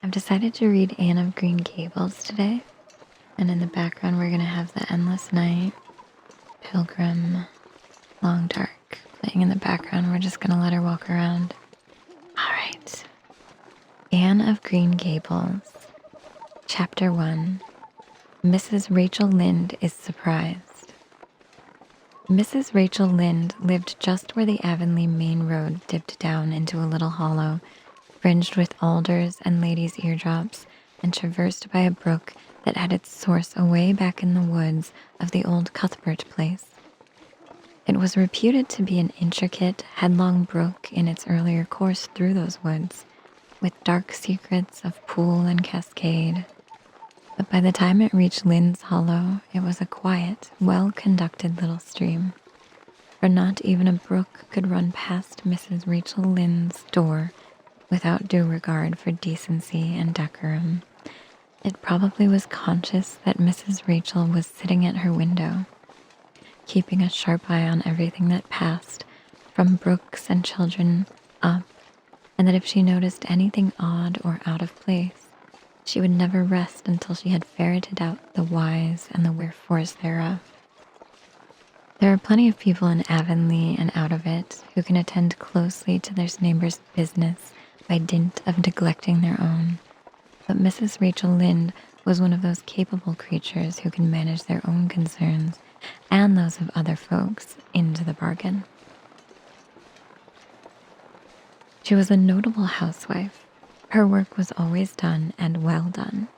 I've decided to read Anne of Green Gables today, and in the background we're going to have The Endless Night, Pilgrim, Long Dark playing in the background. We're just going to let her walk around. All right. Anne of Green Gables, Chapter 1. Mrs. Rachel Lynde is surprised. Mrs. Rachel Lynde lived just where the Avonlea main road dipped down into a little hollow, fringed with alders and ladies' eardrops, and traversed by a brook that had its source away back in the woods of the old Cuthbert place. It was reputed to be an intricate, headlong brook in its earlier course through those woods, with dark secrets of pool and cascade. But by the time it reached Lynde's Hollow, it was a quiet, well-conducted little stream, for not even a brook could run past Mrs. Rachel Lynde's door without due regard for decency and decorum. It probably was conscious that Mrs. Rachel was sitting at her window, keeping a sharp eye on everything that passed, from brooks and children up, and that if she noticed anything odd or out of place, she would never rest until she had ferreted out the whys and the wherefores thereof. There are plenty of people in Avonlea and out of it who can attend closely to their neighbor's business by dint of neglecting their own. But Mrs. Rachel Lynde was one of those capable creatures who can manage their own concerns and those of other folks into the bargain. She was a notable housewife. Her work was always done and well done.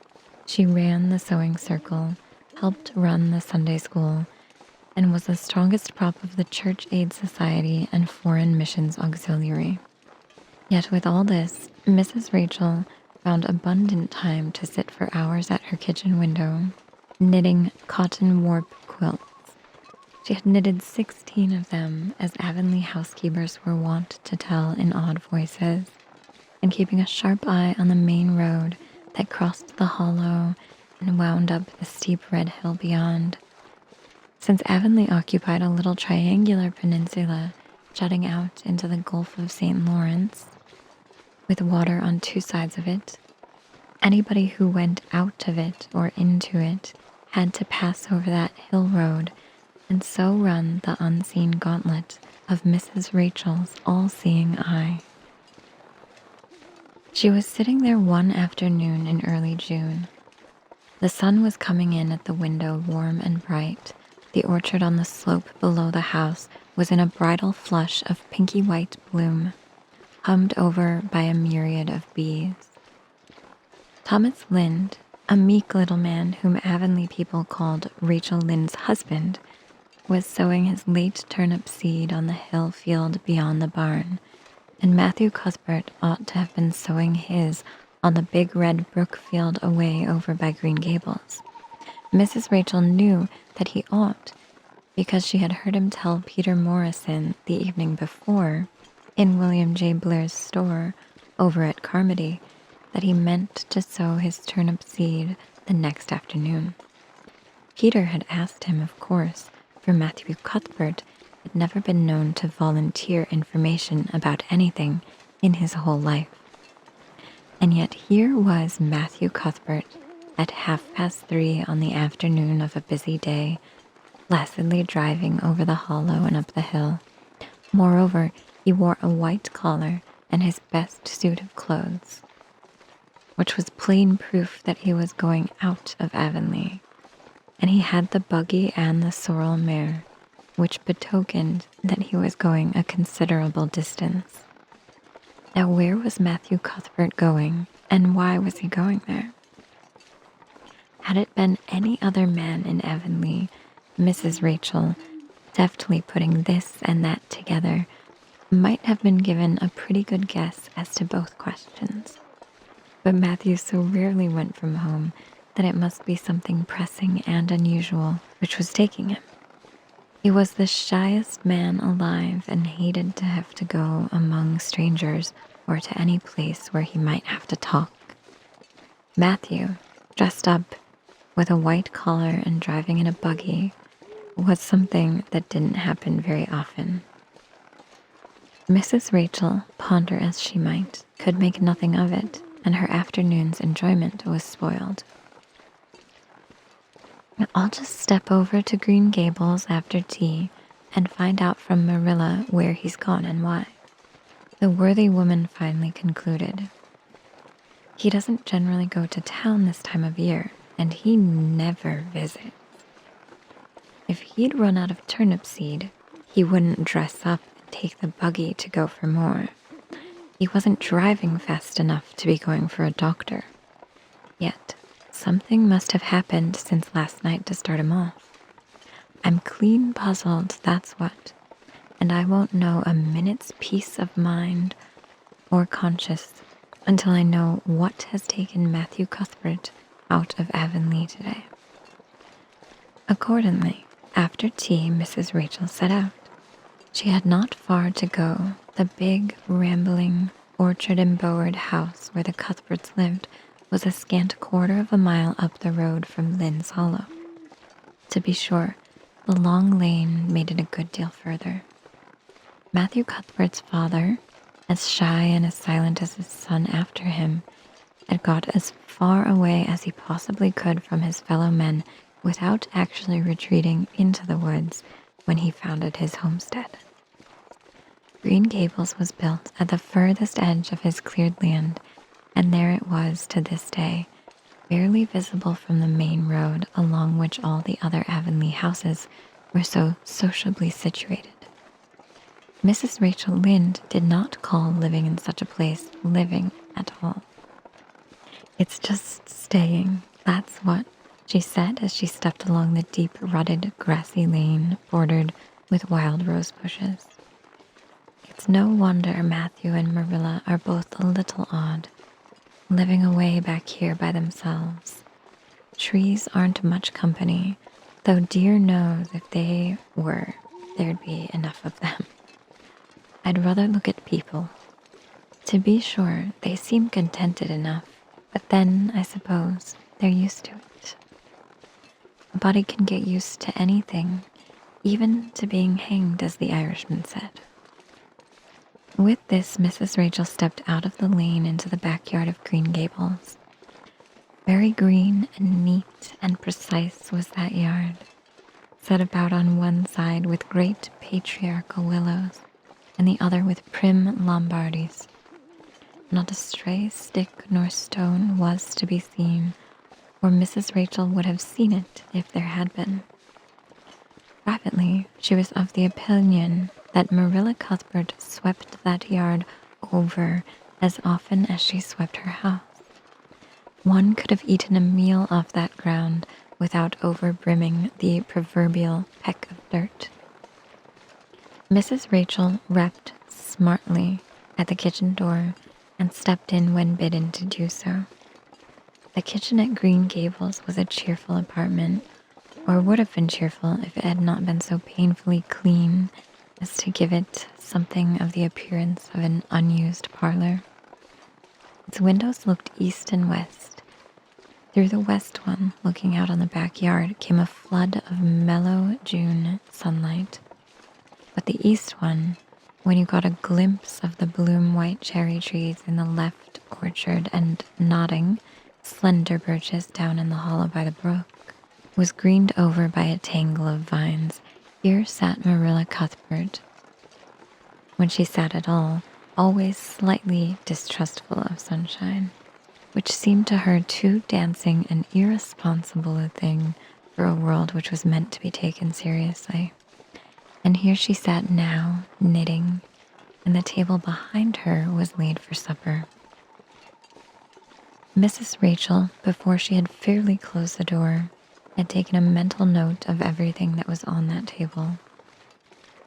She ran the sewing circle, helped run the Sunday school, and was the strongest prop of the Church Aid Society and Foreign Missions Auxiliary. Yet with all this, Mrs. Rachel found abundant time to sit for hours at her kitchen window, knitting cotton warp quilts. She had knitted 16 of them, as Avonlea housekeepers were wont to tell in odd voices, and keeping a sharp eye on the main road that crossed the hollow and wound up the steep red hill beyond. Since Avonlea occupied a little triangular peninsula jutting out into the Gulf of St. Lawrence, with water on two sides of it, anybody who went out of it or into it had to pass over that hill road and so run the unseen gauntlet of Mrs. Rachel's all-seeing eye. She was sitting there one afternoon in early June. The sun was coming in at the window warm and bright. The orchard on the slope below the house was in a bridal flush of pinky-white bloom, hummed over by a myriad of bees. Thomas Lynde, a meek little man whom Avonlea people called Rachel Lynde's husband, was sowing his late turnip seed on the hill field beyond the barn, and Matthew Cuthbert ought to have been sowing his on the big red brook field away over by Green Gables. Mrs. Rachel knew that he ought, because she had heard him tell Peter Morrison the evening before, in William J. Blair's store over at Carmody, that he meant to sow his turnip seed the next afternoon. Peter had asked him, of course, for Matthew Cuthbert had never been known to volunteer information about anything in his whole life. And yet here was Matthew Cuthbert at 3:30 on the afternoon of a busy day, placidly driving over the hollow and up the hill. Moreover, he wore a white collar and his best suit of clothes, which was plain proof that he was going out of Avonlea. And he had the buggy and the sorrel mare, which betokened that he was going a considerable distance. Now where was Matthew Cuthbert going, and why was he going there? Had it been any other man in Avonlea, Mrs. Rachel, deftly putting this and that together, might have been given a pretty good guess as to both questions. But Matthew so rarely went from home that it must be something pressing and unusual which was taking him. He was the shyest man alive and hated to have to go among strangers or to any place where he might have to talk. Matthew, dressed up with a white collar and driving in a buggy, was something that didn't happen very often. Mrs. Rachel, ponder as she might, could make nothing of it. and her afternoon's enjoyment was spoiled. I'll just step over to Green Gables after tea and find out from Marilla where he's gone and why, the worthy woman finally concluded. He doesn't generally go to town this time of year, and he never visits. If he'd run out of turnip seed, he wouldn't dress up and take the buggy to go for more. He wasn't driving fast enough to be going for a doctor. Yet, something must have happened since last night to start him off. I'm clean puzzled, that's what, and I won't know a minute's peace of mind or conscience until I know what has taken Matthew Cuthbert out of Avonlea today. Accordingly, after tea, Mrs. Rachel set out. She had not far to go. The big, rambling, orchard-embowered house where the Cuthberts lived was a scant quarter of a mile up the road from Lynn's Hollow. To be sure, the long lane made it a good deal further. Matthew Cuthbert's father, as shy and as silent as his son after him, had got as far away as he possibly could from his fellow men without actually retreating into the woods when he founded his homestead. Green Gables was built at the furthest edge of his cleared land, and there it was to this day, barely visible from the main road along which all the other Avonlea houses were so sociably situated. Mrs. Rachel Lynde did not call living in such a place living at all. "It's just staying, that's what," she said as she stepped along the deep rutted grassy lane bordered with wild rose bushes. "It's no wonder Matthew and Marilla are both a little odd, living away back here by themselves. Trees aren't much company, though dear knows if they were, there'd be enough of them. I'd rather look at people. To be sure, they seem contented enough, but then, I suppose, they're used to it. A body can get used to anything, even to being hanged, as the Irishman said." With this, Mrs. Rachel stepped out of the lane into the backyard of Green Gables. Very green and neat and precise was that yard, set about on one side with great patriarchal willows, and the other with prim Lombardies. Not a stray stick nor stone was to be seen, or Mrs. Rachel would have seen it if there had been. Privately, she was of the opinion that Marilla Cuthbert swept that yard over as often as she swept her house. One could have eaten a meal off that ground without overbrimming the proverbial peck of dirt. Mrs. Rachel rapped smartly at the kitchen door and stepped in when bidden to do so. The kitchen at Green Gables was a cheerful apartment, or would have been cheerful if it had not been so painfully clean as to give it something of the appearance of an unused parlor. Its windows looked east and west. Through the west one, looking out on the backyard, came a flood of mellow June sunlight. But the east one, when you got a glimpse of the bloom-white cherry trees in the left orchard and nodding, slender birches down in the hollow by the brook, was greened over by a tangle of vines. Here sat Marilla Cuthbert. When she sat at all, always slightly distrustful of sunshine, which seemed to her too dancing and irresponsible a thing for a world which was meant to be taken seriously. And here she sat now, knitting, and the table behind her was laid for supper. Mrs. Rachel, before she had fairly closed the door, had taken a mental note of everything that was on that table.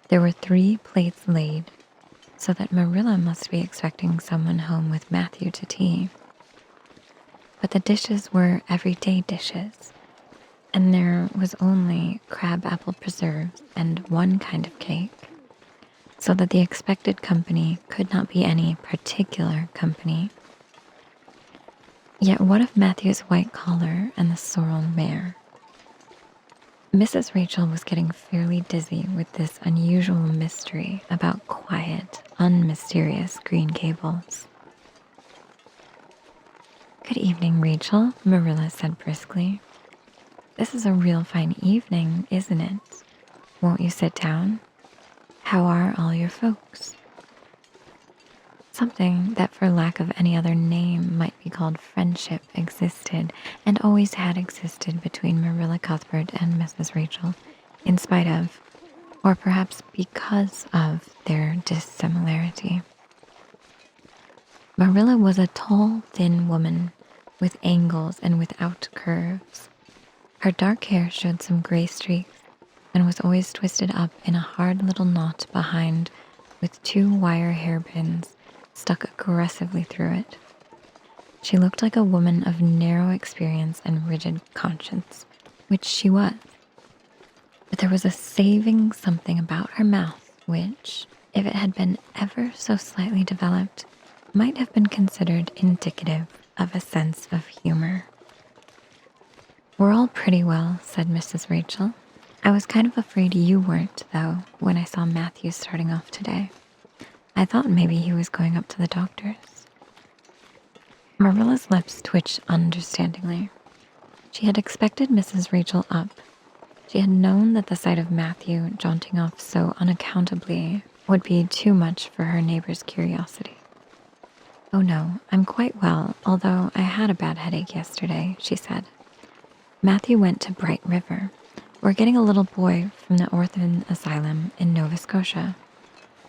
There were 3 plates laid, so that Marilla must be expecting someone home with Matthew to tea. But the dishes were everyday dishes, and there was only crab-apple preserves and one kind of cake, so that the expected company could not be any particular company. Yet what of Matthew's white collar and the sorrel mare? Mrs. Rachel was getting fairly dizzy with this unusual mystery about quiet, unmysterious Green Gables. Good evening, Rachel, Marilla said briskly. This is a real fine evening, isn't it? Won't you sit down? How are all your folks? Something that for lack of any other name might be called friendship existed and always had existed between Marilla Cuthbert and Mrs. Rachel, in spite of, or perhaps because of, their dissimilarity. Marilla was a tall, thin woman with angles and without curves. Her dark hair showed some gray streaks and was always twisted up in a hard little knot behind with 2 wire hairpins stuck aggressively through it. She looked like a woman of narrow experience and rigid conscience, which she was. But there was a saving something about her mouth which, if it had been ever so slightly developed, might have been considered indicative of a sense of humor. We're all pretty well, said Mrs. Rachel. I was kind of afraid you weren't, though, when I saw Matthew starting off today. I thought maybe he was going up to the doctor's. Marilla's lips twitched understandingly. She had expected Mrs. Rachel up. She had known that the sight of Matthew jaunting off so unaccountably would be too much for her neighbor's curiosity. Oh no, I'm quite well, although I had a bad headache yesterday, she said. Matthew went to Bright River. We're getting a little boy from the orphan asylum in Nova Scotia,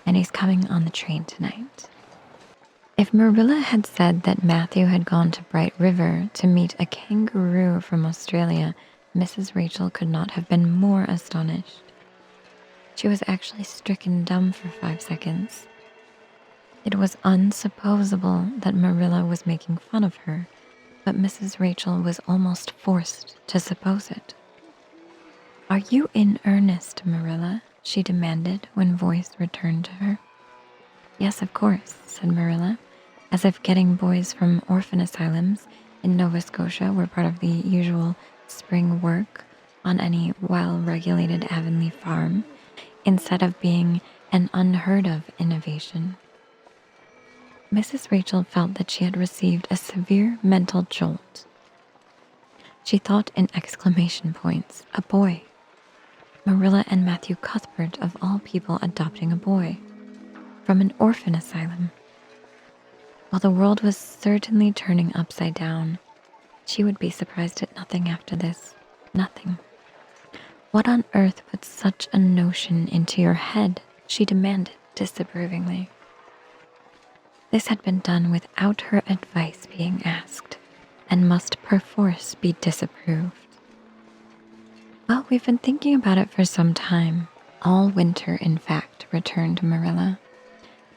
and he's coming on the train tonight. If Marilla had said that Matthew had gone to Bright River to meet a kangaroo from Australia, Mrs. Rachel could not have been more astonished. She was actually stricken dumb for 5 seconds. It was unsupposable that Marilla was making fun of her, but Mrs. Rachel was almost forced to suppose it. Are you in earnest, Marilla? She demanded when voice returned to her. Yes, of course, said Marilla, as if getting boys from orphan asylums in Nova Scotia were part of the usual spring work on any well-regulated Avonlea farm, instead of being an unheard-of innovation. Mrs. Rachel felt that she had received a severe mental jolt. She thought in exclamation points, a boy. Marilla and Matthew Cuthbert, of all people, adopting a boy from an orphan asylum. While the world was certainly turning upside down, she would be surprised at nothing after this. Nothing. What on earth put such a notion into your head? She demanded disapprovingly. This had been done without her advice being asked, and must perforce be disapproved. Well, we've been thinking about it for some time. All winter, in fact, returned Marilla.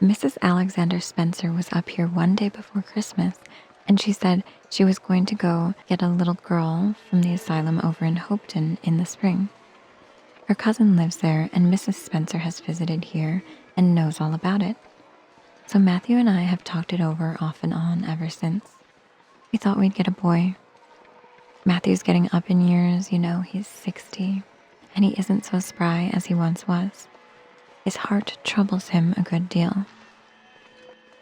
Mrs. Alexander Spencer was up here one day before Christmas, and she said she was going to go get a little girl from the asylum over in Hopeton in the spring. Her cousin lives there, and Mrs. Spencer has visited here and knows all about it. So Matthew and I have talked it over off and on ever since. We thought we'd get a boy. Matthew's getting up in years, he's 60, and he isn't so spry as he once was. His heart troubles him a good deal.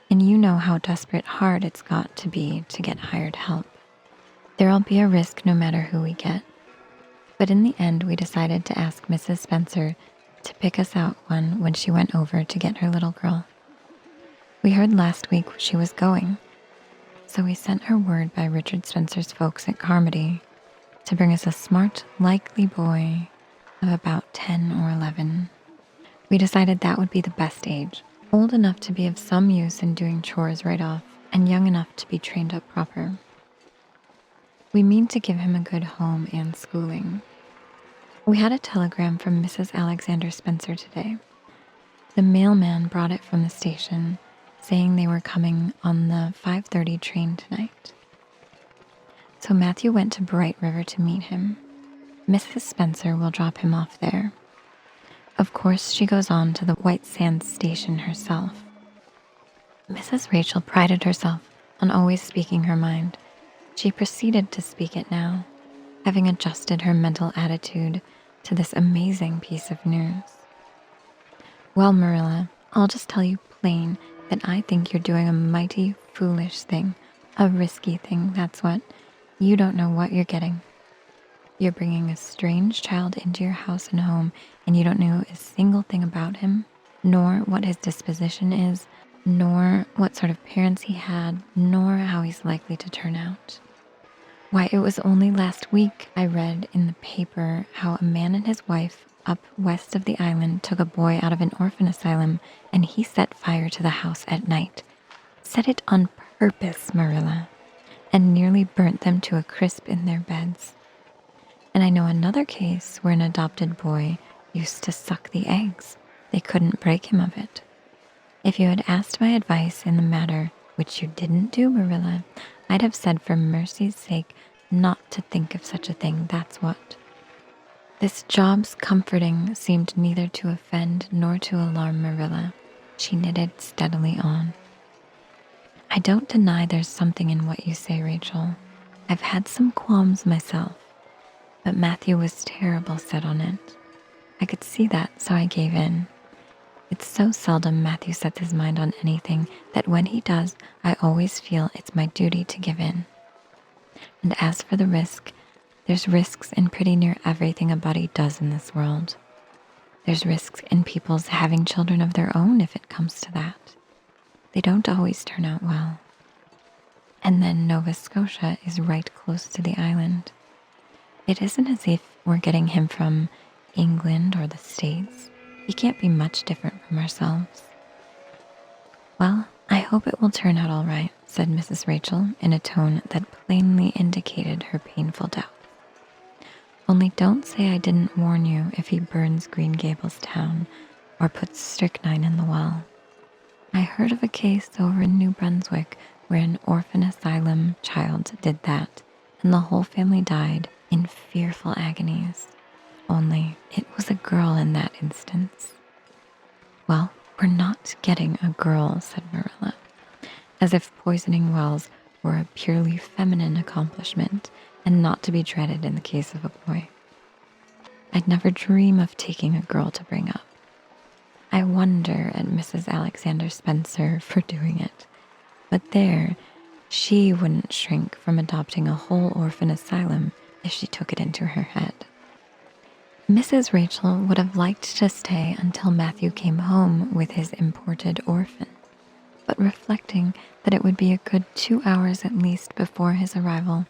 And you know how desperate hard it's got to be to get hired help. There'll be a risk no matter who we get. But in the end, we decided to ask Mrs. Spencer to pick us out one when she went over to get her little girl. We heard last week she was going, so we sent her word by Richard Spencer's folks at Carmody to bring us a smart, likely boy of about 10 or 11. We decided that would be the best age, old enough to be of some use in doing chores right off, and young enough to be trained up proper. We mean to give him a good home and schooling. We had a telegram from Mrs. Alexander Spencer today. The mailman brought it from the station, saying they were coming on the 5:30 train tonight. So Matthew went to Bright River to meet him. Mrs. Spencer will drop him off there. Of course, she goes on to the White Sands station herself. Mrs. Rachel prided herself on always speaking her mind. She proceeded to speak it now, having adjusted her mental attitude to this amazing piece of news. Well, Marilla, I'll just tell you plain that I think you're doing a mighty foolish thing, A risky thing, that's what. You don't know what you're getting. You're bringing a strange child into your house and home, and you don't know a single thing about him, nor what his disposition is, nor what sort of parents he had, nor how he's likely to turn out. Why, it was only last week I read in the paper how a man and his wife up west of the island took a boy out of an orphan asylum, and he set fire to the house at night. Set it on purpose, Marilla, and nearly burnt them to a crisp in their beds. And I know another case where an adopted boy used to suck the eggs. They couldn't break him of it. If you had asked my advice in the matter, which you didn't do, Marilla, I'd have said for mercy's sake not to think of such a thing, that's what. This job's comforting seemed neither to offend nor to alarm Marilla. She knitted steadily on. I don't deny there's something in what you say, Rachel. I've had some qualms myself, but Matthew was terrible set on it. I could see that, so I gave in. It's so seldom Matthew sets his mind on anything that when he does, I always feel it's my duty to give in. And as for the risk, there's risks in pretty near everything a body does in this world. There's risks in people's having children of their own if it comes to that. They don't always turn out well. And then Nova Scotia is right close to the island. It isn't as if we're getting him from England or the States. He can't be much different from ourselves. Well, I hope it will turn out all right, said Mrs. Rachel in a tone that plainly indicated her painful doubt. Only don't say I didn't warn you if he burns Green Gables town or puts strychnine in the well. I heard of a case over in New Brunswick where an orphan asylum child did that, and the whole family died in fearful agonies. Only it was a girl in that instance. Well, we're not getting a girl, said Marilla, as if poisoning wells were a purely feminine accomplishment and not to be dreaded in the case of a boy. I'd never dream of taking a girl to bring up. I wonder at Mrs. Alexander Spencer for doing it, but there, she wouldn't shrink from adopting a whole orphan asylum if she took it into her head. Mrs. Rachel would have liked to stay until Matthew came home with his imported orphan, but reflecting that it would be a good 2 hours at least before his arrival,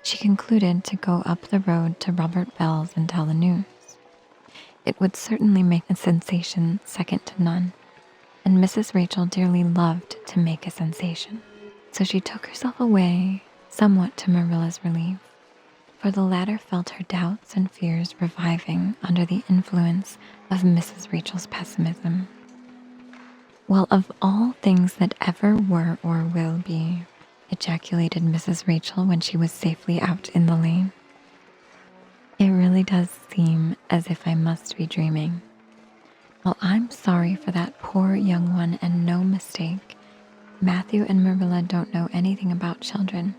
she concluded to go up the road to Robert Bell's and tell the news. It would certainly make a sensation second to none, and Mrs. Rachel dearly loved to make a sensation. So she took herself away, somewhat to Marilla's relief, for the latter felt her doubts and fears reviving under the influence of Mrs. Rachel's pessimism. Well, of all things that ever were or will be, ejaculated Mrs. Rachel when she was safely out in the lane. It really does seem as if I must be dreaming. Well, I'm sorry for that poor young one, and no mistake. Matthew and Marilla don't know anything about children,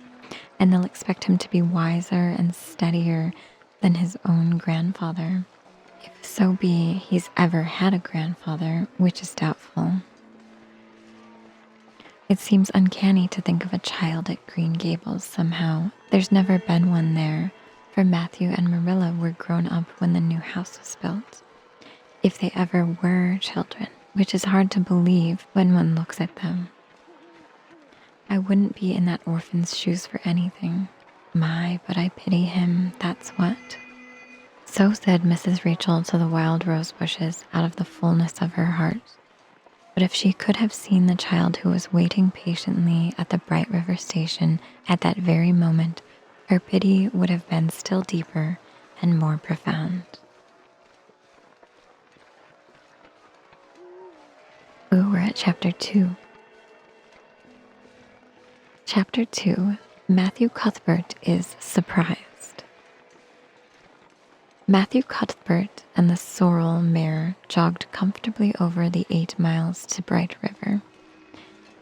and they'll expect him to be wiser and steadier than his own grandfather, if so be he's ever had a grandfather, which is doubtful. It seems uncanny to think of a child at Green Gables somehow. There's never been one there, for Matthew and Marilla were grown up when the new house was built. If they ever were children, which is hard to believe when one looks at them. I wouldn't be in that orphan's shoes for anything. My, but I pity him, that's what. So said Mrs. Rachel to the wild rose bushes out of the fullness of her heart. But if she could have seen the child who was waiting patiently at the Bright River station at that very moment, her pity would have been still deeper and more profound. Ooh, we're at chapter 2. Chapter 2, Matthew Cuthbert is surprised. Matthew Cuthbert and the sorrel mare jogged comfortably over the 8 miles to Bright River.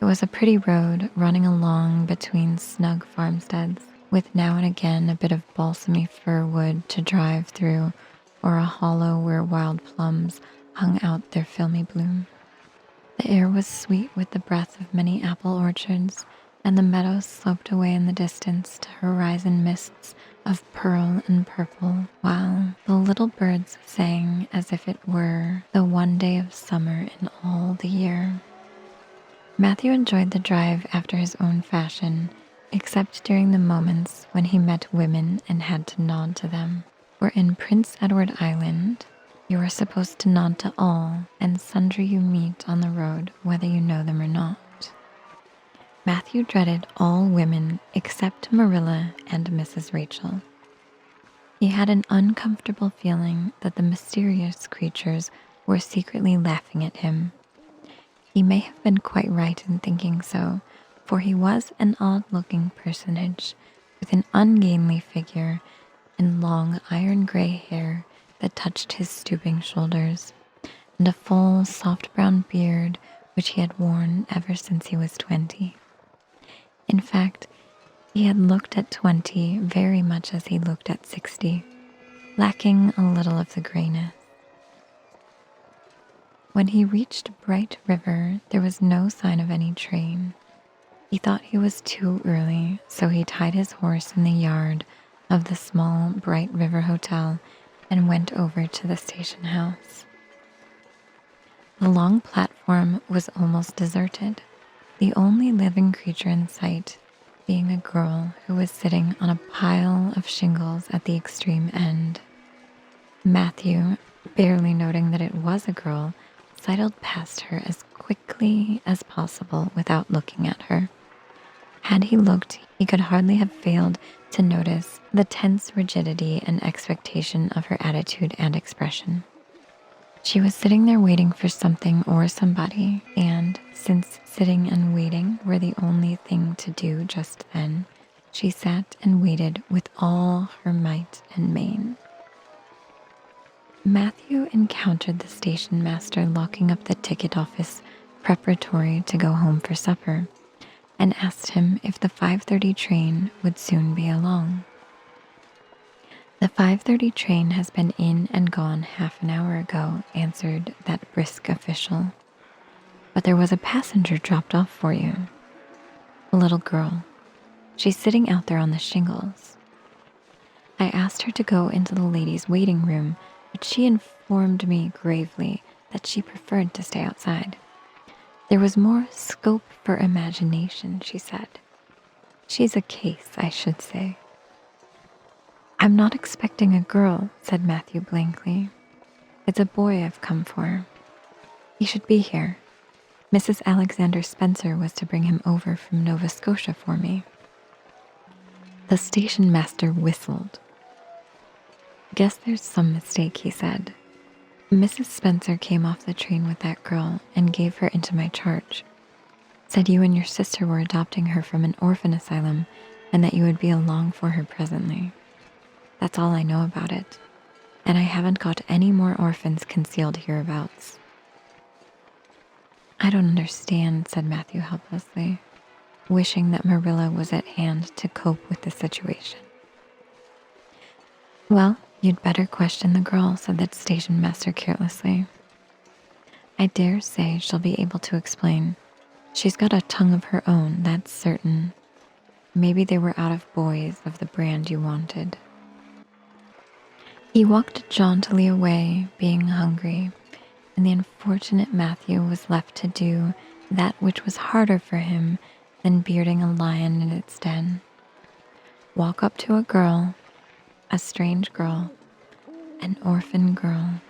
It was a pretty road running along between snug farmsteads, with now and again a bit of balsamy fir wood to drive through, or a hollow where wild plums hung out their filmy bloom. The air was sweet with the breath of many apple orchards, and the meadows sloped away in the distance to horizon mists of pearl and purple, while the little birds sang as if it were the one day of summer in all the year. Matthew enjoyed the drive after his own fashion, except during the moments when he met women and had to nod to them. For in Prince Edward Island, you are supposed to nod to all and sundry you meet on the road, whether you know them or not. Matthew dreaded all women except Marilla and Mrs. Rachel. He had an uncomfortable feeling that the mysterious creatures were secretly laughing at him. He may have been quite right in thinking so, for he was an odd-looking personage with an ungainly figure and long iron-gray hair that touched his stooping shoulders, and a full, soft brown beard which he had worn ever since he was 20. In fact, he had looked at 20 very much as he looked at 60, lacking a little of the grayness. When he reached Bright River, there was no sign of any train. He thought he was too early, so he tied his horse in the yard of the small Bright River Hotel and went over to the station house. The long platform was almost deserted, the only living creature in sight being a girl who was sitting on a pile of shingles at the extreme end. Matthew, barely noting that it was a girl, sidled past her as quickly as possible without looking at her. Had he looked, he could hardly have failed to notice the tense rigidity and expectation of her attitude and expression. She was sitting there waiting for something or somebody, and since sitting and waiting were the only thing to do just then, she sat and waited with all her might and main. Matthew encountered the station master locking up the ticket office preparatory to go home for supper, and asked him if the 5:30 train would soon be along. The 5:30 train has been in and gone half an hour ago, answered that brisk official. But there was a passenger dropped off for you. A little girl. She's sitting out there on the shingles. I asked her to go into the ladies' waiting room, but she informed me gravely that she preferred to stay outside. There was more scope for imagination, she said. She's a case, I should say. I'm not expecting a girl, said Matthew blankly. It's a boy I've come for. He should be here. Mrs. Alexander Spencer was to bring him over from Nova Scotia for me. The station master whistled. Guess there's some mistake, he said. Mrs. Spencer came off the train with that girl and gave her into my charge. Said you and your sister were adopting her from an orphan asylum and that you would be along for her presently. That's all I know about it, and I haven't got any more orphans concealed hereabouts. I don't understand, said Matthew helplessly, wishing that Marilla was at hand to cope with the situation. Well, you'd better question the girl, said the station master carelessly. I dare say she'll be able to explain. She's got a tongue of her own, that's certain. Maybe they were out of boys of the brand you wanted. He walked jauntily away, being hungry, and the unfortunate Matthew was left to do that which was harder for him than bearding a lion in its den. Walk up to a girl, a strange girl, an orphan girl,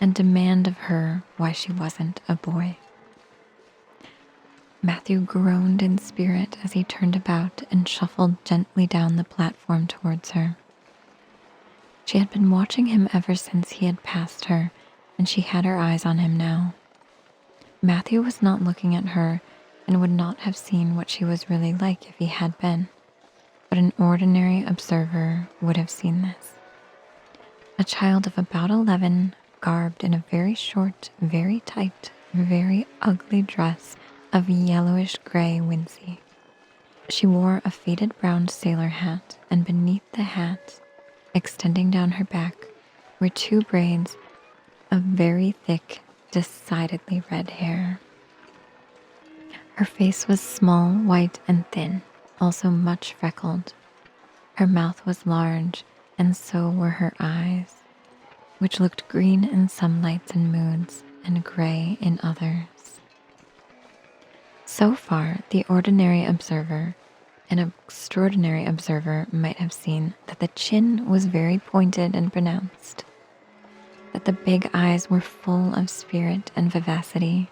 and demand of her why she wasn't a boy. Matthew groaned in spirit as he turned about and shuffled gently down the platform towards her. She had been watching him ever since he had passed her, and she had her eyes on him now. Matthew was not looking at her and would not have seen what she was really like if he had been, but an ordinary observer would have seen this. A child of about 11, garbed in a very short, very tight, very ugly dress of yellowish gray wincey. She wore a faded brown sailor hat, and beneath the hat, extending down her back, were 2 braids of very thick, decidedly red hair. Her face was small, white, and thin, also much freckled. Her mouth was large, and so were her eyes, which looked green in some lights and moods and gray in others. So far, the ordinary observer, an extraordinary observer, might have seen that the chin was very pointed and pronounced, that the big eyes were full of spirit and vivacity,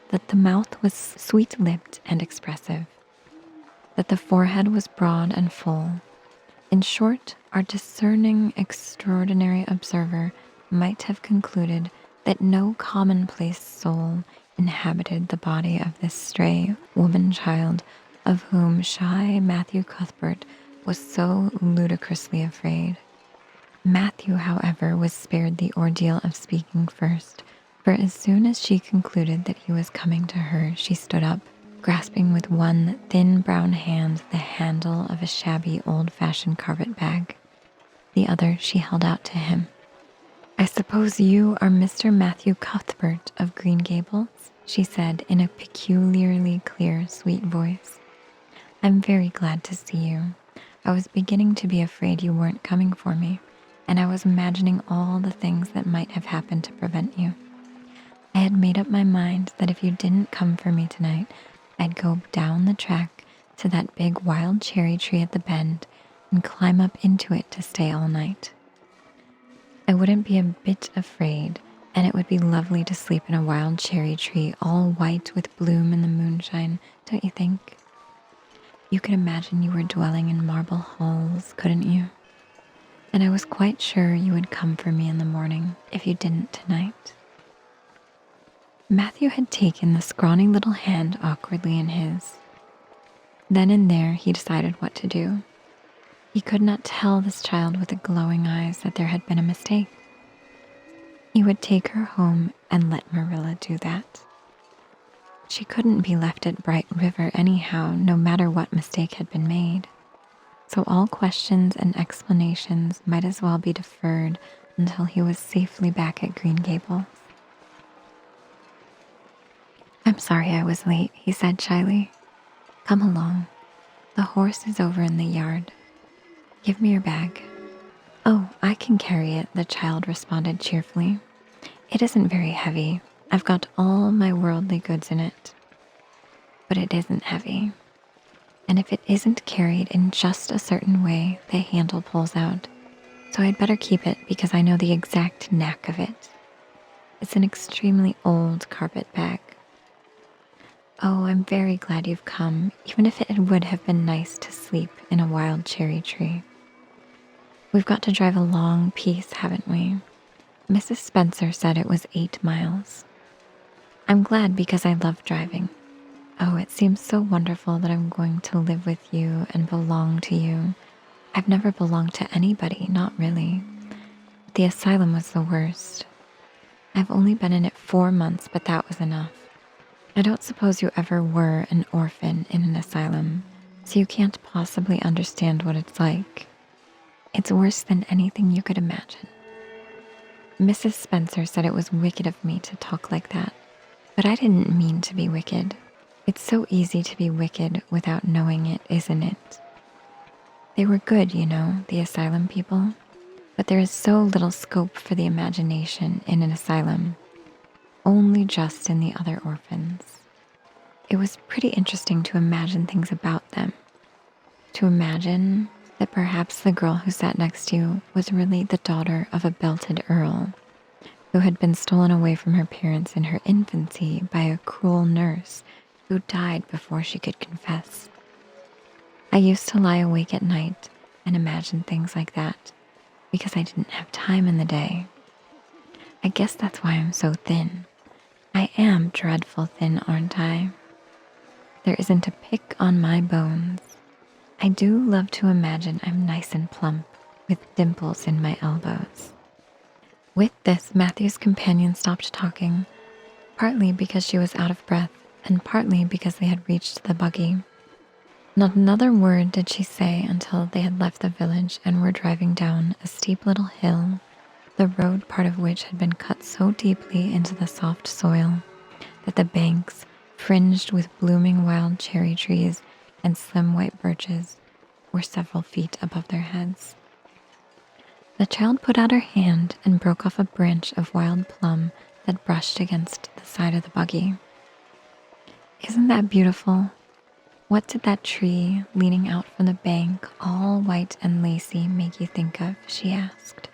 that the mouth was sweet-lipped and expressive, that the forehead was broad and full. In short, our discerning, extraordinary observer might have concluded that no commonplace soul inhabited the body of this stray woman-child of whom shy Matthew Cuthbert was so ludicrously afraid. Matthew, however, was spared the ordeal of speaking first, for as soon as she concluded that he was coming to her, she stood up, grasping with one thin brown hand the handle of a shabby old-fashioned carpet bag. The other she held out to him. "I suppose you are Mr. Matthew Cuthbert of Green Gables?" she said in a peculiarly clear, sweet voice. "I'm very glad to see you. I was beginning to be afraid you weren't coming for me, and I was imagining all the things that might have happened to prevent you. I had made up my mind that if you didn't come for me tonight, I'd go down the track to that big wild cherry tree at the bend and climb up into it to stay all night. I wouldn't be a bit afraid, and it would be lovely to sleep in a wild cherry tree all white with bloom in the moonshine, don't you think? You could imagine you were dwelling in marble halls, couldn't you? And I was quite sure you would come for me in the morning if you didn't tonight." Matthew had taken the scrawny little hand awkwardly in his. Then and there he decided what to do. He could not tell this child with the glowing eyes that there had been a mistake. He would take her home and let Marilla do that. She couldn't be left at Bright River anyhow, no matter what mistake had been made. So all questions and explanations might as well be deferred until he was safely back at Green Gables. "I'm sorry I was late," he said shyly. "Come along. The horse is over in the yard. Give me your bag." "Oh, I can carry it," the child responded cheerfully. "It isn't very heavy. I've got all my worldly goods in it." "But it isn't heavy. And if it isn't carried in just a certain way, the handle pulls out. So I'd better keep it because I know the exact knack of it. It's an extremely old carpet bag." "Oh, I'm very glad you've come, even if it would have been nice to sleep in a wild cherry tree. We've got to drive a long piece, haven't we? Mrs. Spencer said it was 8 miles. I'm glad because I love driving. Oh, it seems so wonderful that I'm going to live with you and belong to you. I've never belonged to anybody, not really. The asylum was the worst. I've only been in it 4 months, but that was enough. I don't suppose you ever were an orphan in an asylum, so you can't possibly understand what it's like. It's worse than anything you could imagine. Mrs. Spencer said it was wicked of me to talk like that, but I didn't mean to be wicked. It's so easy to be wicked without knowing it, isn't it? They were good, you know, the asylum people, but there is so little scope for the imagination in an asylum, only just in the other orphans. It was pretty interesting to imagine things about them, to imagine that perhaps the girl who sat next to you was really the daughter of a belted earl who had been stolen away from her parents in her infancy by a cruel nurse who died before she could confess. I used to lie awake at night and imagine things like that because I didn't have time in the day. I guess that's why I'm so thin. I am dreadful thin, aren't I? There isn't a pick on my bones. I do love to imagine I'm nice and plump, with dimples in my elbows. With this, Matthew's companion stopped talking, partly because she was out of breath, and partly because they had reached the buggy. Not another word did she say until they had left the village and were driving down a steep little hill, the road part of which had been cut so deeply into the soft soil that the banks, fringed with blooming wild cherry trees and slim white birches, were several feet above their heads. The child put out her hand and broke off a branch of wild plum that brushed against the side of the buggy. Isn't that beautiful? What did that tree leaning out from the bank, all white and lacy, make you think of? She asked.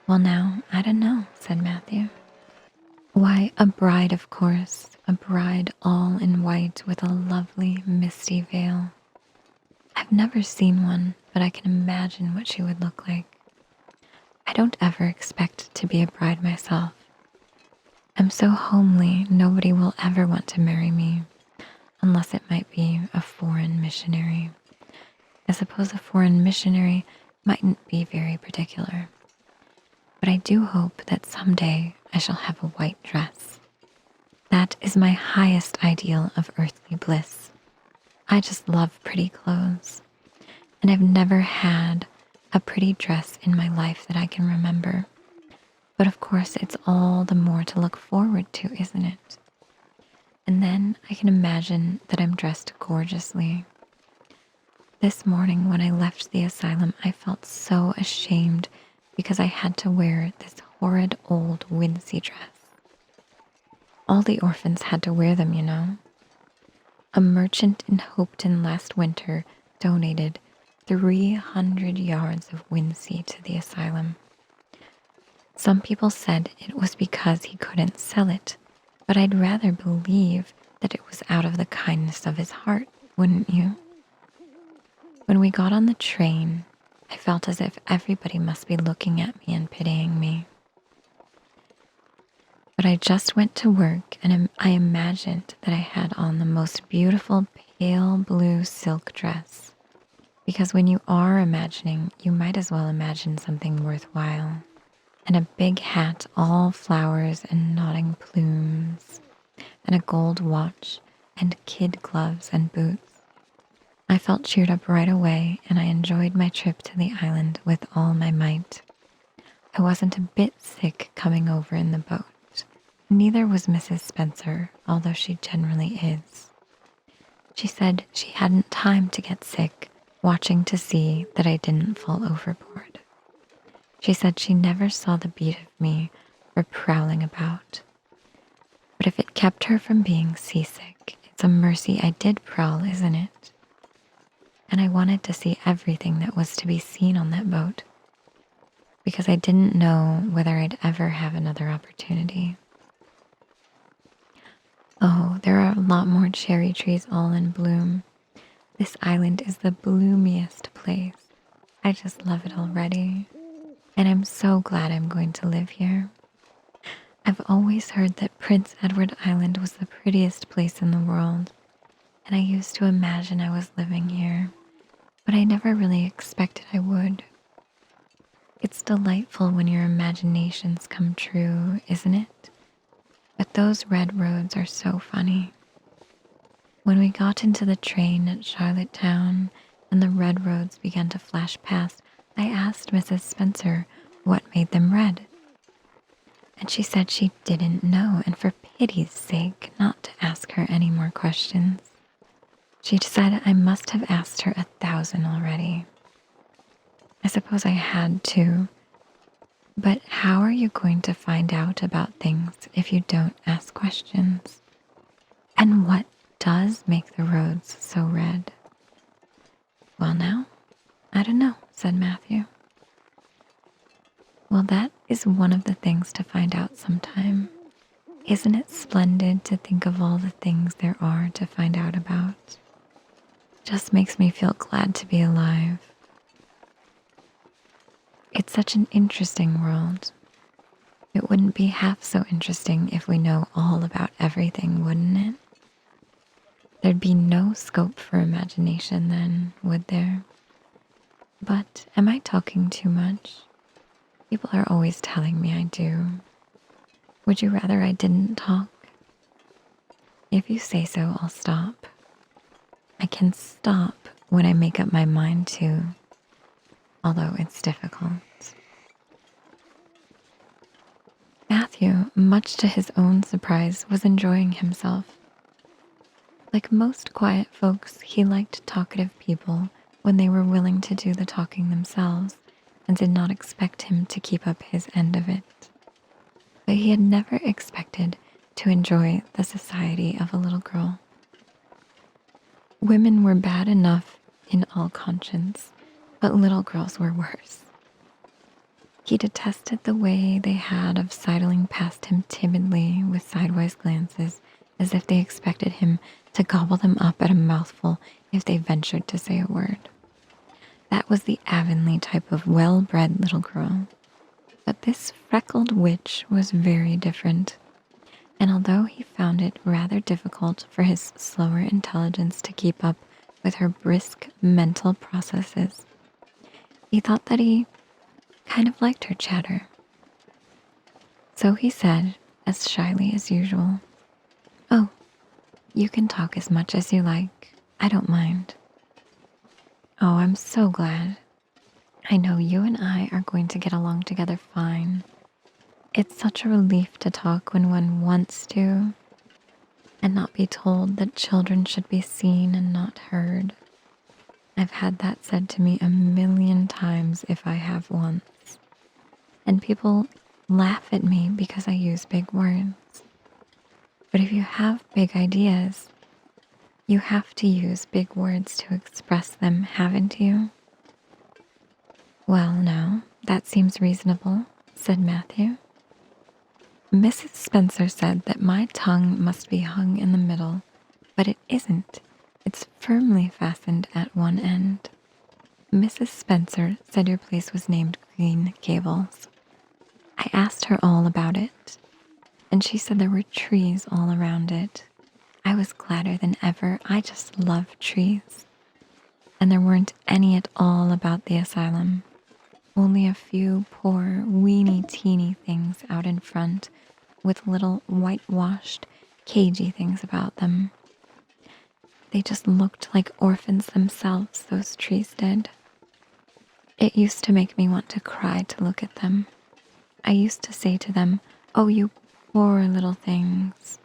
Well, now, I don't know, said Matthew. Why, a bride, of course, a bride all in white with a lovely, misty veil. I've never seen one, but I can imagine what she would look like. I don't ever expect to be a bride myself. I'm so homely, nobody will ever want to marry me, unless it might be a foreign missionary. I suppose a foreign missionary mightn't be very particular. But I do hope that someday I shall have a white dress. That is my highest ideal of earthly bliss. I just love pretty clothes, and I've never had a pretty dress in my life that I can remember. But of course, it's all the more to look forward to, isn't it? And then I can imagine that I'm dressed gorgeously. This morning when I left the asylum, I felt so ashamed because I had to wear this horrid old wincey dress. All the orphans had to wear them, you know. A merchant in Hopeton last winter donated 300 yards of wincey to the asylum. Some people said it was because he couldn't sell it, but I'd rather believe that it was out of the kindness of his heart, wouldn't you? When we got on the train, I felt as if everybody must be looking at me and pitying me. But I just went to work and I imagined that I had on the most beautiful pale blue silk dress. Because when you are imagining, you might as well imagine something worthwhile. And a big hat, all flowers and nodding plumes, and a gold watch, and kid gloves and boots. I felt cheered up right away, and I enjoyed my trip to the island with all my might. I wasn't a bit sick coming over in the boat. Neither was Mrs. Spencer, although she generally is. She said she hadn't time to get sick, watching to see that I didn't fall overboard. She said she never saw the beat of me for prowling about. But if it kept her from being seasick, it's a mercy I did prowl, isn't it? And I wanted to see everything that was to be seen on that boat, because I didn't know whether I'd ever have another opportunity. Oh, there are a lot more cherry trees all in bloom. This island is the bloomiest place. I just love it already. And I'm so glad I'm going to live here. I've always heard that Prince Edward Island was the prettiest place in the world, and I used to imagine I was living here, but I never really expected I would. It's delightful when your imaginations come true, isn't it? But those red roads are so funny. When we got into the train at Charlottetown and the red roads began to flash past, I asked Mrs. Spencer what made them red. And she said she didn't know, and for pity's sake, not to ask her any more questions. She said I must have asked her 1,000 already. I suppose I had to. But how are you going to find out about things if you don't ask questions? And what does make the roads so red? Well now, I don't know, said Matthew. Well, that is one of the things to find out sometime. Isn't it splendid to think of all the things there are to find out about? Just makes me feel glad to be alive. It's such an interesting world. It wouldn't be half so interesting if we know all about everything, wouldn't it? There'd be no scope for imagination then, would there? But am I talking too much? People are always telling me I do. Would you rather I didn't talk? If you say so, I'll stop. I can stop when I make up my mind to, although it's difficult. Matthew, much to his own surprise, was enjoying himself. Like most quiet folks, he liked talkative people when they were willing to do the talking themselves and did not expect him to keep up his end of it. But he had never expected to enjoy the society of a little girl. Women were bad enough in all conscience, but little girls were worse. He detested the way they had of sidling past him timidly with sidewise glances, as if they expected him to gobble them up at a mouthful if they ventured to say a word. That was the Avonlea type of well-bred little girl. But this freckled witch was very different, and although he found it rather difficult for his slower intelligence to keep up with her brisk mental processes, he thought that he kind of liked her chatter. So he said, as shyly as usual, "Oh, you can talk as much as you like. I don't mind." "Oh, I'm so glad. I know you and I are going to get along together fine. It's such a relief to talk when one wants to, and not be told that children should be seen and not heard. I've had that said to me a million times if I have once. And people laugh at me because I use big words. But if you have big ideas, you have to use big words to express them, haven't you?" "Well, now, that seems reasonable," said Matthew. "Mrs. Spencer said that my tongue must be hung in the middle, but it isn't. It's firmly fastened at one end. Mrs. Spencer said your place was named Green Gables. I asked her all about it, and she said there were trees all around it. I was gladder than ever. I just love trees. And there weren't any at all about the asylum. Only a few poor, weeny-teeny things out in front with little whitewashed, cagey things about them. They just looked like orphans themselves, those trees did. It used to make me want to cry to look at them. I used to say to them, 'Oh, you poor little things.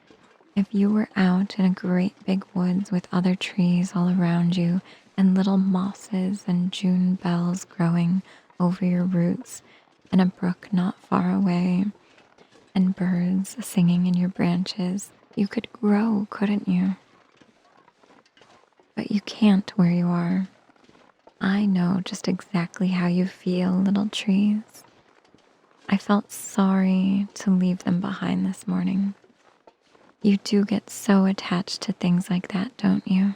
If you were out in a great big woods with other trees all around you and little mosses and June bells growing over your roots and a brook not far away and birds singing in your branches, you could grow, couldn't you? But you can't where you are. I know just exactly how you feel, little trees. I felt sorry to leave them behind this morning. You do get so attached to things like that, don't you?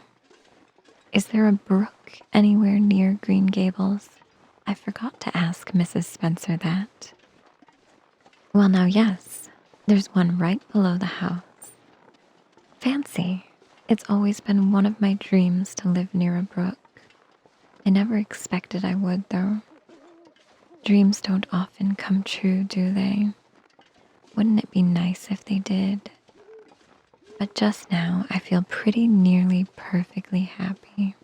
Is there a brook anywhere near Green Gables? I forgot to ask Mrs. Spencer that." "Well, now, yes. There's one right below the house. Fancy. It's always been one of my dreams to live near a brook. I never expected I would, though. Dreams don't often come true, do they? Wouldn't it be nice if they did? But just now, I feel pretty nearly perfectly happy.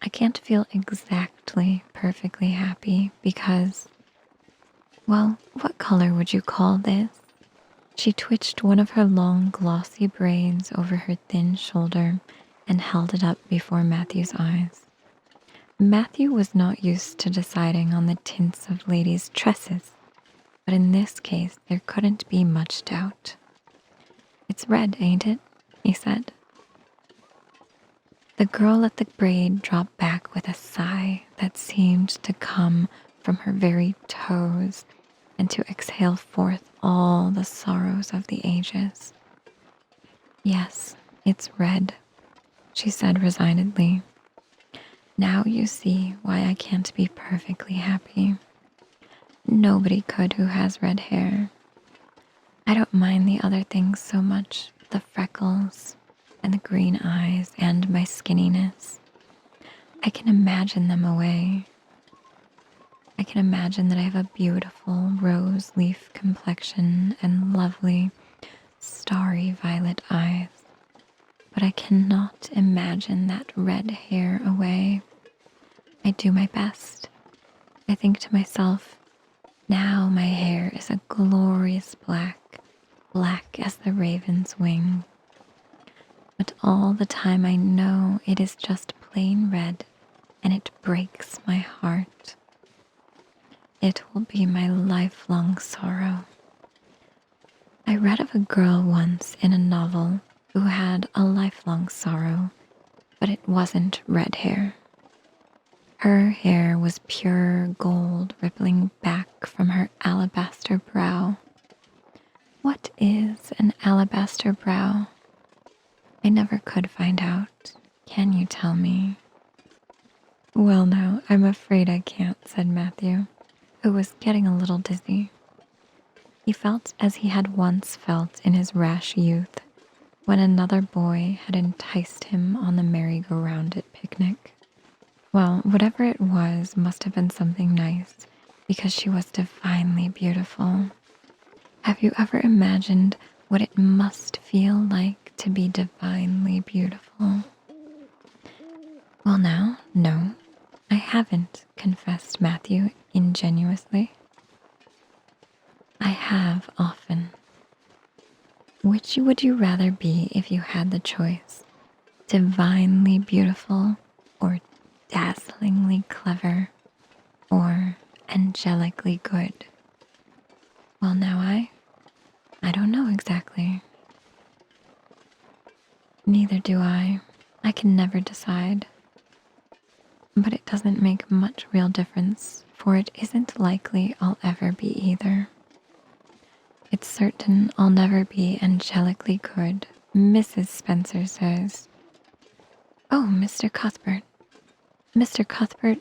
I can't feel exactly perfectly happy because, well, what color would you call this?" She twitched one of her long, glossy braids over her thin shoulder and held it up before Matthew's eyes. Matthew was not used to deciding on the tints of ladies' tresses, but in this case there couldn't be much doubt. "It's red, ain't it?" he said. The girl let the braid drop back with a sigh that seemed to come from her very toes and to exhale forth all the sorrows of the ages. "Yes, it's red," she said resignedly. "Now you see why I can't be perfectly happy. Nobody could who has red hair. I don't mind the other things so much, the freckles and the green eyes and my skinniness. I can imagine them away. I can imagine that I have a beautiful rose leaf complexion and lovely starry violet eyes. But I cannot imagine that red hair away. I do my best. I think to myself, now my hair is a glorious black, black as the raven's wing. but all the time I know it is just plain red, and it breaks my heart. It will be my lifelong sorrow. I read of a girl once in a novel who had a lifelong sorrow, but it wasn't red hair. Her hair was pure gold rippling back from her alabaster brow. What is an alabaster brow? I never could find out. Can you tell me? Well, now, I'm afraid I can't, said Matthew, who was getting a little dizzy. He felt as he had once felt in his rash youth, when another boy had enticed him on the merry-go-round at picnic. Well, whatever it was must have been something nice, because she was divinely beautiful. Have you ever imagined what it must feel like to be divinely beautiful? Well, now, no, I haven't, confessed Matthew ingenuously. I have often. Which would you rather be if you had the choice? Divinely beautiful, or dazzlingly clever, or angelically good? Well, now I don't know exactly. Neither do I. I can never decide. But it doesn't make much real difference, for it isn't likely I'll ever be either. It's certain I'll never be angelically good, Mrs. Spencer says. Oh, Mr. Cuthbert. Mr. Cuthbert.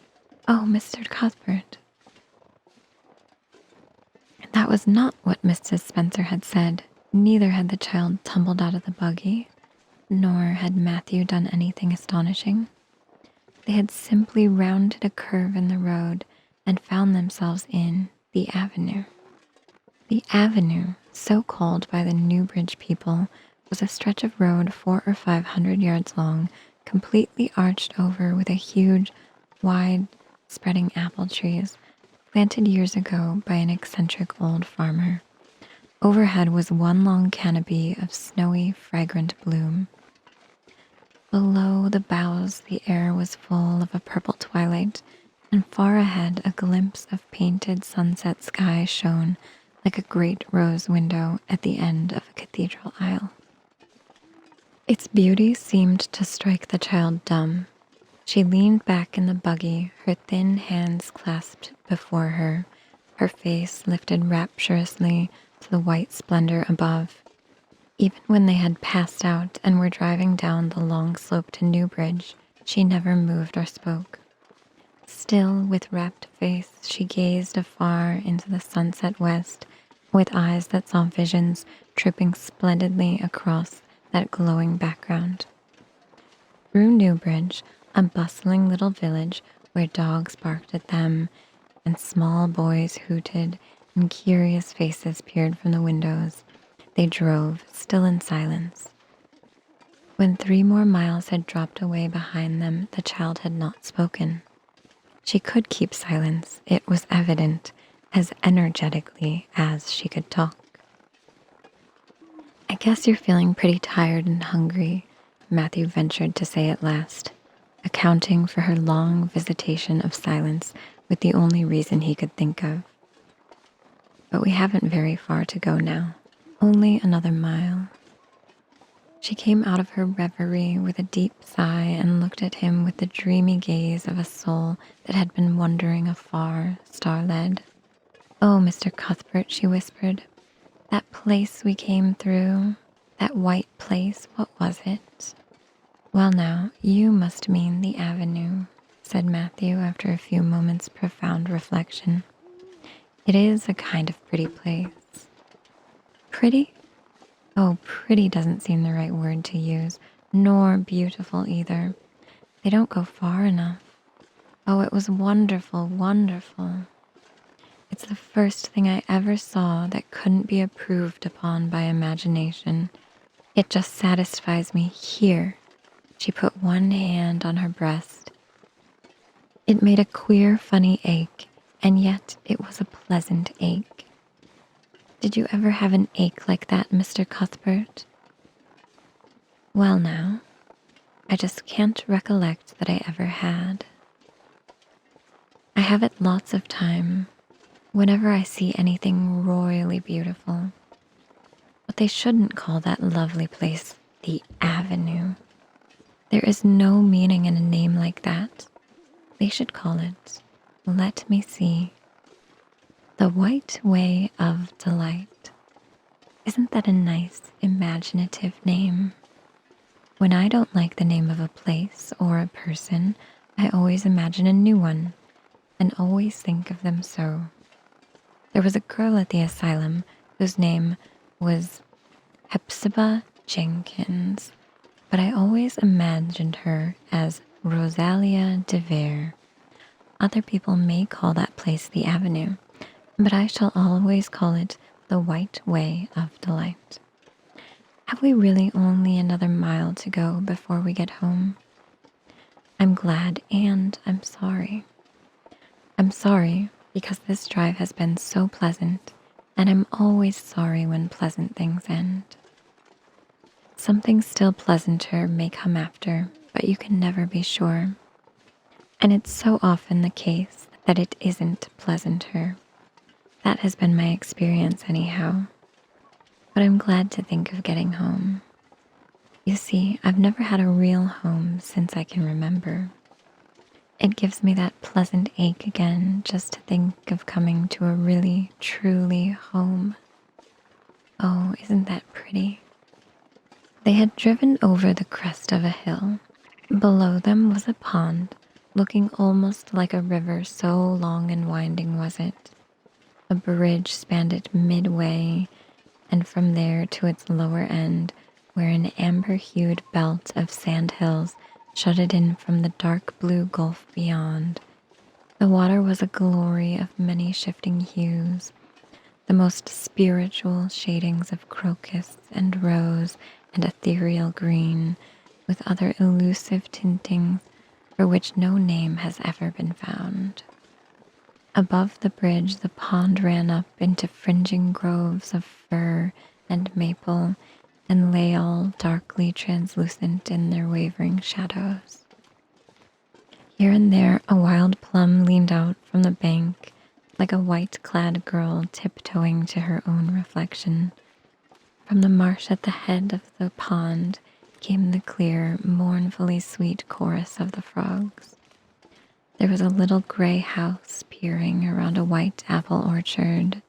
Oh, Mr. Cuthbert. That was not what Mrs. Spencer had said. Neither had the child tumbled out of the buggy, nor had Matthew done anything astonishing. They had simply rounded a curve in the road and found themselves in the avenue. The avenue, so called by the Newbridge people, was a stretch of road 400 or 500 yards long, completely arched over with a huge, wide, spreading apple trees, planted years ago by an eccentric old farmer. Overhead was one long canopy of snowy, fragrant bloom. Below the boughs, the air was full of a purple twilight, and far ahead a glimpse of painted sunset sky shone like a great rose window at the end of a cathedral aisle. Its beauty seemed to strike the child dumb. She leaned back in the buggy, her thin hands clasped before her, her face lifted rapturously to the white splendor above. Even when they had passed out and were driving down the long slope to Newbridge, she never moved or spoke. Still, with rapt face, she gazed afar into the sunset west, with eyes that saw visions tripping splendidly across that glowing background. Through Newbridge, a bustling little village where dogs barked at them and small boys hooted and curious faces peered from the windows, they drove, still in silence. When 3 more miles had dropped away behind them, the child had not spoken. She could keep silence, it was evident, as energetically as she could talk. I guess you're feeling pretty tired and hungry, Matthew ventured to say at last, accounting for her long visitation of silence with the only reason he could think of. But we haven't very far to go now, only another mile. She came out of her reverie with a deep sigh and looked at him with the dreamy gaze of a soul that had been wandering afar, star-led. Oh, Mr. Cuthbert, she whispered, that place we came through, that white place, what was it? Well now, you must mean the avenue, said Matthew after a few moments' profound reflection. It is a kind of pretty place. Pretty? Oh, pretty doesn't seem the right word to use, nor beautiful either. They don't go far enough. Oh, it was wonderful, wonderful. It's the first thing I ever saw that couldn't be improved upon by imagination. It just satisfies me here. She put one hand on her breast. It made a queer, funny ache, and yet it was a pleasant ache. Did you ever have an ache like that, Mr. Cuthbert? Well, now, I just can't recollect that I ever had. I have it lots of time whenever I see anything royally beautiful. But they shouldn't call that lovely place the Avenue. There is no meaning in a name like that. They should call it, let me see, the White Way of Delight. Isn't that a nice, imaginative name? When I don't like the name of a place or a person, I always imagine a new one and always think of them so. There was a girl at the asylum whose name was Hepzibah Jenkins, but I always imagined her as Rosalia de Vere. Other people may call that place the Avenue, but I shall always call it the White Way of Delight. Have we really only another mile to go before we get home? I'm glad and I'm sorry. I'm sorry because this drive has been so pleasant, and I'm always sorry when pleasant things end. Something still pleasanter may come after, but you can never be sure. And it's so often the case that it isn't pleasanter. That has been my experience anyhow. But I'm glad to think of getting home. You see, I've never had a real home since I can remember. It gives me that pleasant ache again just to think of coming to a really, truly home. Oh, isn't that pretty? They had driven over the crest of a hill. Below them was a pond, looking almost like a river, so long and winding was it. A bridge spanned it midway, and from there to its lower end, where an amber-hued belt of sand hills shut it in from the dark blue gulf beyond. The water was a glory of many shifting hues, the most spiritual shadings of crocus and rose and ethereal green, with other elusive tintings for which no name has ever been found. Above the bridge, the pond ran up into fringing groves of fir and maple and lay all darkly translucent in their wavering shadows. Here and there, a wild plum leaned out from the bank like a white-clad girl tiptoeing to her own reflection. From the marsh at the head of the pond came the clear, mournfully sweet chorus of the frogs. There was a little gray house peering around a white apple orchard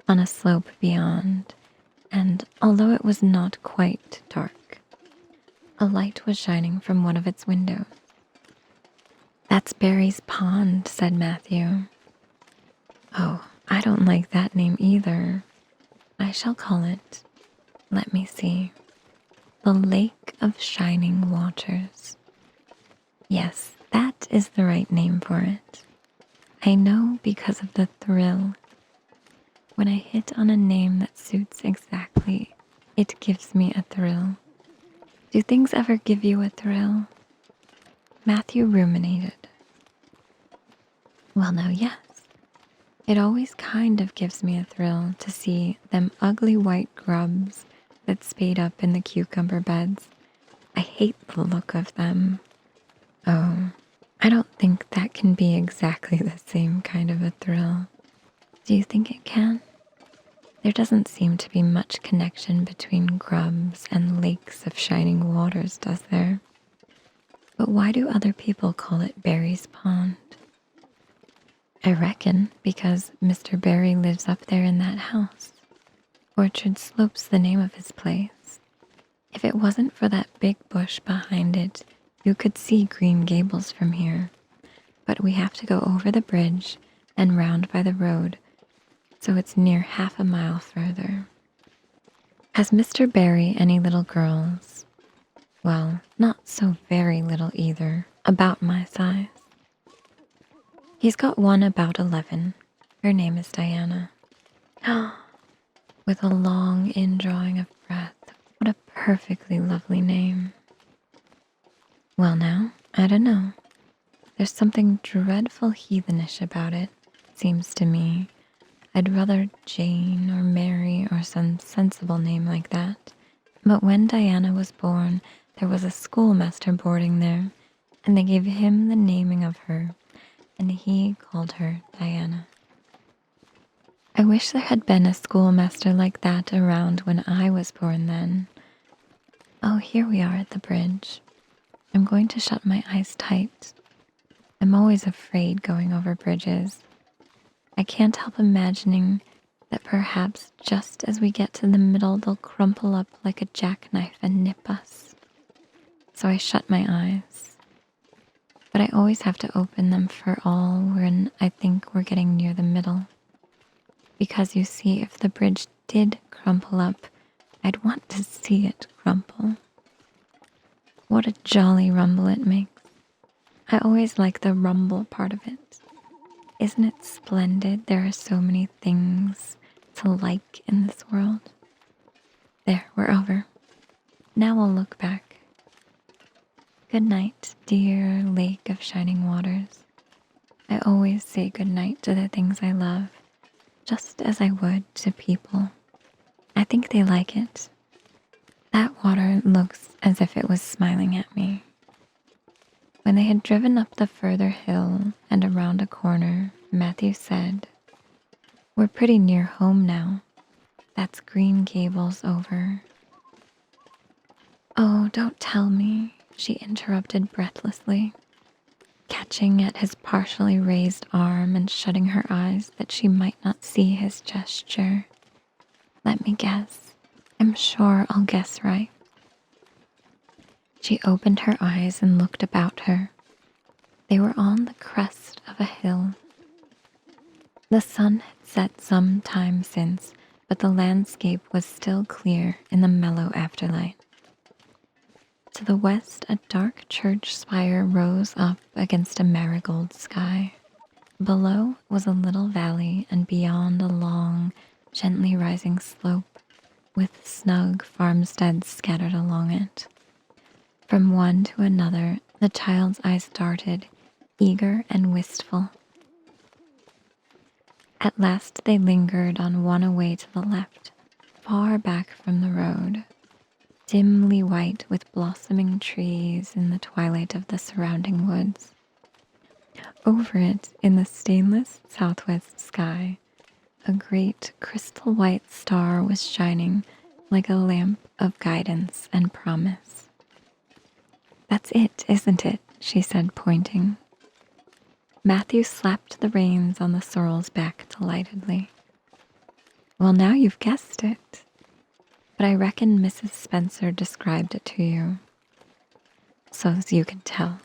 on a slope beyond, and although it was not quite dark, a light was shining from one of its windows. "That's Barry's Pond," said Matthew. "Oh, I don't like that name either. I shall call it, let me see, the Lake of Shining Waters. Yes, that is the right name for it. I know because of the thrill. When I hit on a name that suits exactly, it gives me a thrill. Do things ever give you a thrill?" Matthew ruminated. "Well, now, yes. It always kind of gives me a thrill to see them ugly white grubs that spade up in the cucumber beds. I hate the look of them. Oh, I don't think that can be exactly the same kind of a thrill. Do you think it can? There doesn't seem to be much connection between grubs and lakes of shining waters, does there? But why do other people call it Barry's Pond?" "I reckon because Mr. Barry lives up there in that house. Orchard Slope's the name of his place. If it wasn't for that big bush behind it, you could see Green Gables from here. But we have to go over the bridge and round by the road, so it's near half a mile further." "Has Mr. Barry any little girls?" "Well, not so very little either, about my size. He's got one about 11. Her name is Diana." With a long indrawing of breath. What a perfectly lovely name. "Well, now, I don't know. There's something dreadful heathenish about it, seems to me. I'd rather Jane or Mary or some sensible name like that. But when Diana was born, there was a schoolmaster boarding there, and they gave him the naming of her, and he called her Diana. I wish there had been a schoolmaster like that around when I was born then. Oh, here we are at the bridge. I'm going to shut my eyes tight. I'm always afraid going over bridges. I can't help imagining that perhaps just as we get to the middle, they'll crumple up like a jackknife and nip us. So I shut my eyes. But I always have to open them for all when I think we're getting near the middle. Because you see, if the bridge did crumple up, I'd want to see it crumple. What a jolly rumble it makes. I always like the rumble part of it. Isn't it splendid? There are so many things to like in this world. There, we're over. Now I'll look back. Good night, dear lake of shining waters. I always say good night to the things I love, just as I would to people. I think they like it. That water looks as if it was smiling at me. When they had driven up the further hill and around a corner, Matthew said, "We're pretty near home now. That's Green Gables over." "Oh, don't tell me," she interrupted breathlessly, catching at his partially raised arm and shutting her eyes that she might not see his gesture. "Let me guess. I'm sure I'll guess right." She opened her eyes and looked about her. They were on the crest of a hill. The sun had set some time since, but the landscape was still clear in the mellow afterlight. To the west, a dark church spire rose up against a marigold sky. Below was a little valley, and beyond a long, gently rising slope with snug farmsteads scattered along it. From one to another, the child's eyes darted, eager and wistful. At last they lingered on one away to the left, far back from the road, dimly white with blossoming trees in the twilight of the surrounding woods. Over it, in the stainless southwest sky, a great crystal white star was shining like a lamp of guidance and promise. "That's it, isn't it?" she said, pointing. Matthew slapped the reins on the sorrel's back delightedly. "Well, now you've guessed it. But I reckon Mrs. Spencer described it to you, so as you can tell."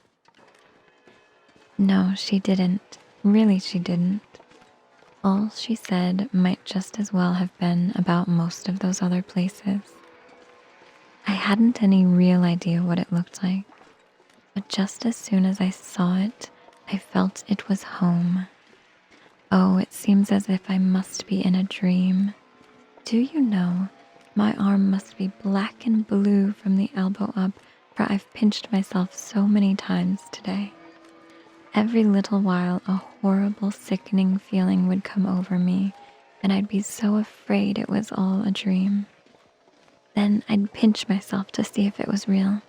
"No, she didn't. Really, she didn't. All she said might just as well have been about most of those other places. I hadn't any real idea what it looked like, but just as soon as I saw it, I felt it was home. Oh, it seems as if I must be in a dream. Do you know, my arm must be black and blue from the elbow up, for I've pinched myself so many times today. Every little while a horrible sickening feeling would come over me, and I'd be so afraid it was all a dream. Then I'd pinch myself to see if it was real,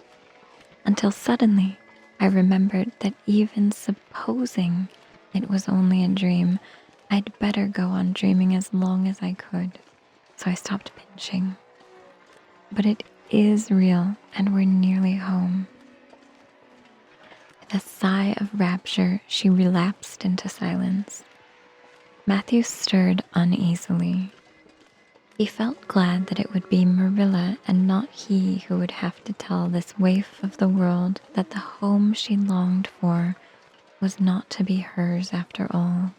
until suddenly I remembered that even supposing it was only a dream, I'd better go on dreaming as long as I could, so I stopped pinching. But it is real, and we're nearly home." With a sigh of rapture, she relapsed into silence. Matthew stirred uneasily. He felt glad that it would be Marilla and not he who would have to tell this waif of the world that the home she longed for was not to be hers after all.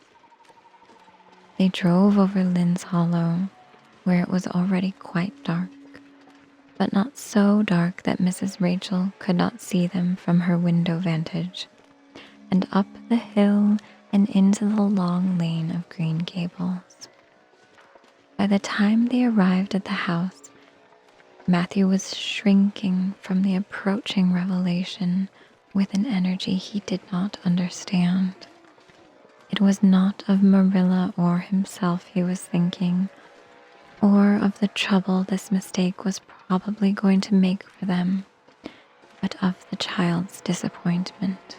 They drove over Lynn's Hollow, where it was already quite dark, but not so dark that Mrs. Rachel could not see them from her window vantage, and up the hill and into the long lane of Green Gables. By the time they arrived at the house, Matthew was shrinking from the approaching revelation with an energy he did not understand. It was not of Marilla or himself he was thinking, or of the trouble this mistake was probably going to make for them, but of the child's disappointment.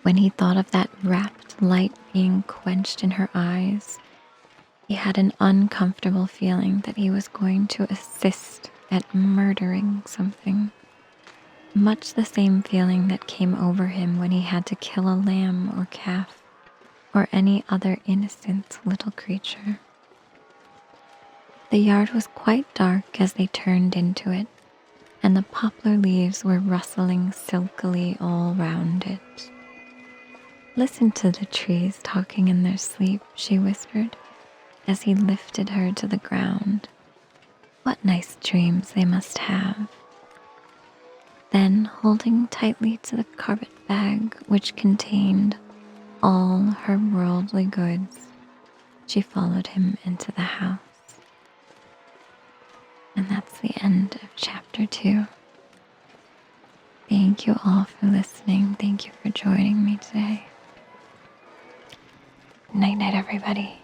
When he thought of that rapt light being quenched in her eyes, he had an uncomfortable feeling that he was going to assist at murdering something. Much the same feeling that came over him when he had to kill a lamb or calf or any other innocent little creature. The yard was quite dark as they turned into it, and the poplar leaves were rustling silkily all round it. "Listen to the trees talking in their sleep," she whispered, as he lifted her to the ground. "What nice dreams they must have." Then, holding tightly to the carpet bag which contained all her worldly goods, she followed him into the house. And that's the end of chapter 2. Thank you all for listening. Thank you for joining me today. Night, night, everybody.